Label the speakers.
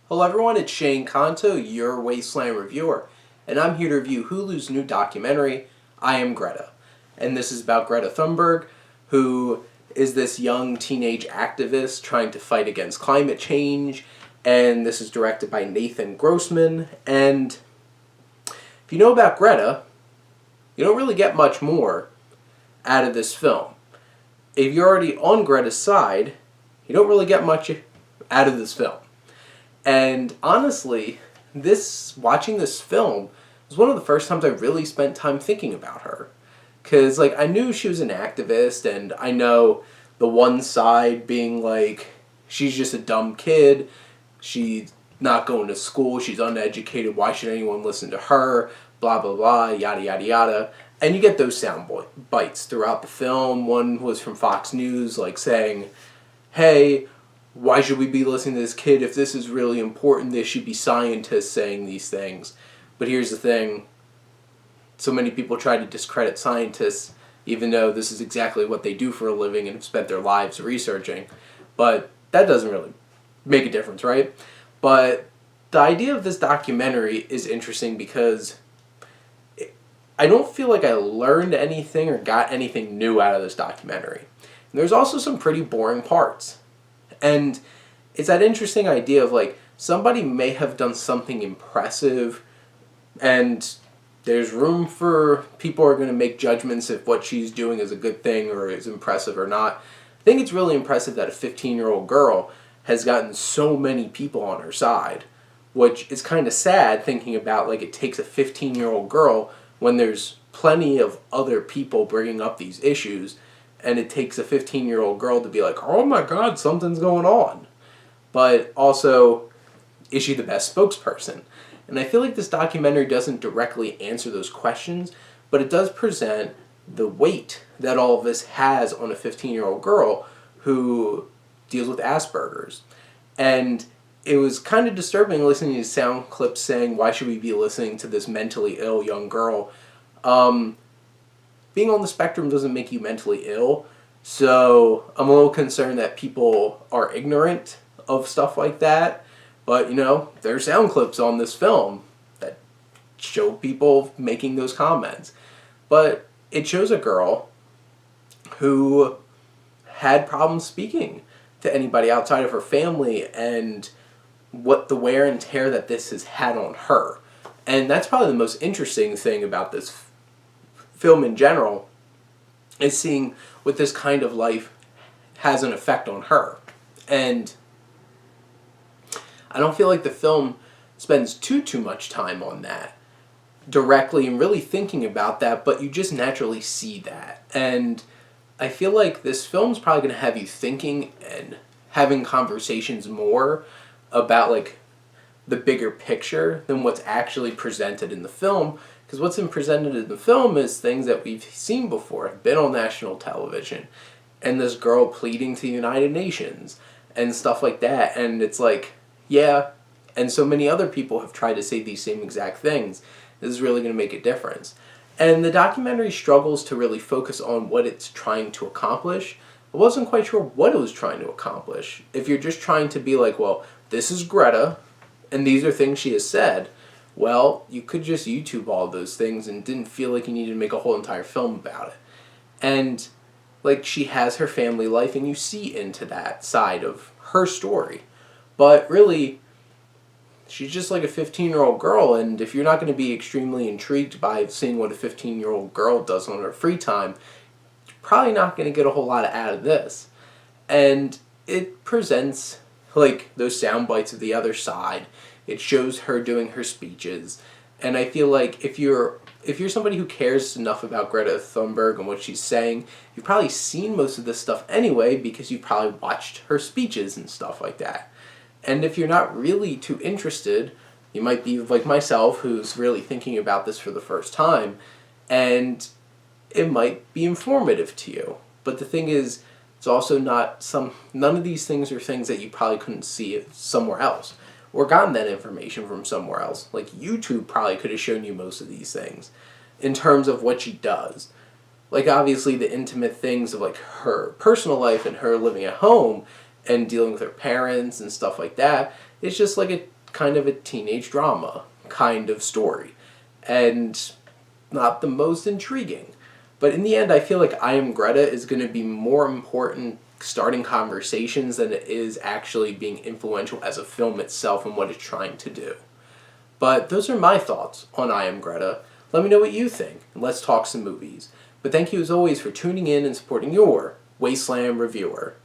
Speaker 1: Hello everyone, it's Shane Kanto, your Wasteland reviewer, and I'm here to review Hulu's new documentary, I Am Greta. And this is about Greta Thunberg, who is this young teenage activist trying to fight against climate change, and this is directed by Nathan Grossman. And if you know about Greta, you don't really get much more out of this film. If you're already on Greta's side, you don't really get much out of this film. And honestly, watching this film was one of the first times I really spent time thinking about her. Because, I knew she was an activist, and I know the one side being she's just a dumb kid, she's not going to school, she's uneducated, why should anyone listen to her, blah, blah, blah, yada, yada, yada. And you get those sound bites throughout the film. One was from Fox News, saying, hey, why should we be listening to this kid? If this is really important, there should be scientists saying these things. But here's the thing. So many people try to discredit scientists, even though this is exactly what they do for a living and have spent their lives researching. But that doesn't really make a difference, right? But the idea of this documentary is interesting because I don't feel like I learned anything or got anything new out of this documentary. And there's also some pretty boring parts. And it's that interesting idea of somebody may have done something impressive, and there's room for people are going to make judgments if what she's doing is a good thing or is impressive or not. I think it's really impressive that a 15-year-old girl has gotten so many people on her side, which is kind of sad thinking about it takes a 15-year-old girl when there's plenty of other people bringing up these issues. And it takes a 15-year-old girl to be oh my god, something's going on. But also, is she the best spokesperson? And I feel like this documentary doesn't directly answer those questions, but it does present the weight that all of this has on a 15-year-old girl who deals with Asperger's. And it was kind of disturbing listening to sound clips saying, why should we be listening to this mentally ill young girl? Being on the spectrum doesn't make you mentally ill, so I'm a little concerned that people are ignorant of stuff like that. But, there are sound clips on this film that show people making those comments. But it shows a girl who had problems speaking to anybody outside of her family and what the wear and tear that this has had on her. And that's probably the most interesting thing about this film in general, is seeing what this kind of life has an effect on her. And I don't feel like the film spends too much time on that directly and really thinking about that, but you just naturally see that. And I feel like this film's probably going to have you thinking and having conversations more about the bigger picture than what's actually presented in the film. Because what's been presented in the film is things that we've seen before, have been on national television, and this girl pleading to the United Nations, and stuff like that, and it's yeah, and so many other people have tried to say these same exact things. This is really going to make a difference. And the documentary struggles to really focus on what it's trying to accomplish. I wasn't quite sure what it was trying to accomplish. If you're just trying to be well, this is Greta, and these are things she has said, well, you could just YouTube all those things and didn't feel like you needed to make a whole entire film about it. And, she has her family life, and you see into that side of her story. But really, she's just a 15-year-old girl, and if you're not going to be extremely intrigued by seeing what a 15-year-old girl does on her free time, you're probably not going to get a whole lot out of this. And it presents, those sound bites of the other side. It shows her doing her speeches, and I feel if you're somebody who cares enough about Greta Thunberg and what she's saying, you've probably seen most of this stuff anyway because you've probably watched her speeches and stuff like that. And if you're not really too interested, you might be like myself, who's really thinking about this for the first time, and it might be informative to you. But the thing is, it's also none of these things are things that you probably couldn't see somewhere else, or gotten that information from somewhere else. YouTube probably could have shown you most of these things in terms of what she does. Obviously the intimate things of her personal life and her living at home and dealing with her parents and stuff like that. It's just kind of a teenage drama kind of story, and not the most intriguing. But in the end, I feel like I Am Greta is going to be more important starting conversations than it is actually being influential as a film itself and what it's trying to do. But those are my thoughts on I Am Greta. Let me know what you think, and let's talk some movies. But thank you as always for tuning in and supporting your Wasteland reviewer.